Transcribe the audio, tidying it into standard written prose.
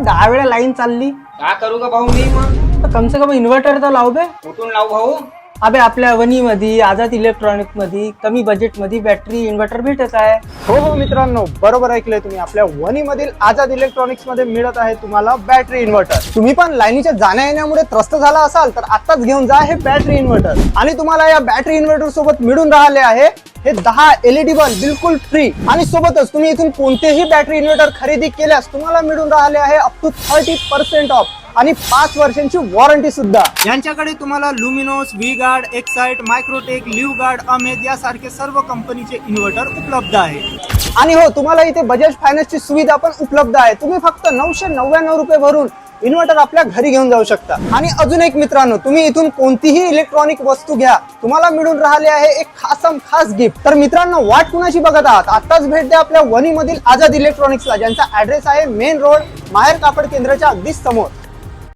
10 वेळा लाईन चालली. का करू का भाऊ मी मग? तर कम से कम इन्व्हर्टर तर लाव बे. कुठून लावू भाऊ? अबे आपल्या वनी मध्ये आझाद इलेक्ट्रॉनिक मध्ये कमी बजेट मध्ये बॅटरी इन्व्हर्टर भेटत आहे. हो हो मित्रांनो, बरोबर ऐकलंय तुम्ही. आपल्या वनी मधील आझाद इलेक्ट्रॉनिक्स मध्ये मिळत आहे तुम्हाला बॅटरी इन्व्हर्टर. तुम्ही पण लाईनीच्या जाण्या येण्यामुळे त्रस्त झाला असाल तर आताच घेऊन जा हे बॅटरी इन्व्हर्टर. आणि तुम्हाला या बॅटरी इन्व्हर्टर सोबत मिळून राहिले आहे हे 10 LED बल्ब बिलकुल फ्री. आणि सोबतच तुम्ही इथून कोणतेही बॅटरी इन्व्हर्टर खरेदी केल्यास तुम्हाला मिळून राहिले आहे अप टू 30% ऑफ आणि 5 वर्षांची वॉरंटी सुद्धा. यांच्याकडे तुम्हाला Luminous, V Guard, Exide, Microtek, Livguard, Amaze यासारखे सर्व कंपनीचे इन्व्हर्टर उपलब्ध आहे. आणि हो, तुम्हाला इथे बजाज फायनान्सची सुविधा पण उपलब्ध आहे. तुम्ही फक्त 999 रुपये भरून इन्व्हर्टर आपल्या घरी घेऊन जाऊ शकता. आणि अजून एक मित्रांनो, तुम्ही इथून कोणतीही इलेक्ट्रॉनिक वस्तू घ्या, तुम्हाला मिळून राहिले आहे एक खास गिफ्ट. तर मित्रांनो, वाट कुणाची बघत आहात? आताच भेट द्या आपल्या वनी मधील आझाद इलेक्ट्रॉनिक्सला, ज्यांचा ऍड्रेस आहे मेन रोड माहेर कापड केंद्राच्या अगदी समोर.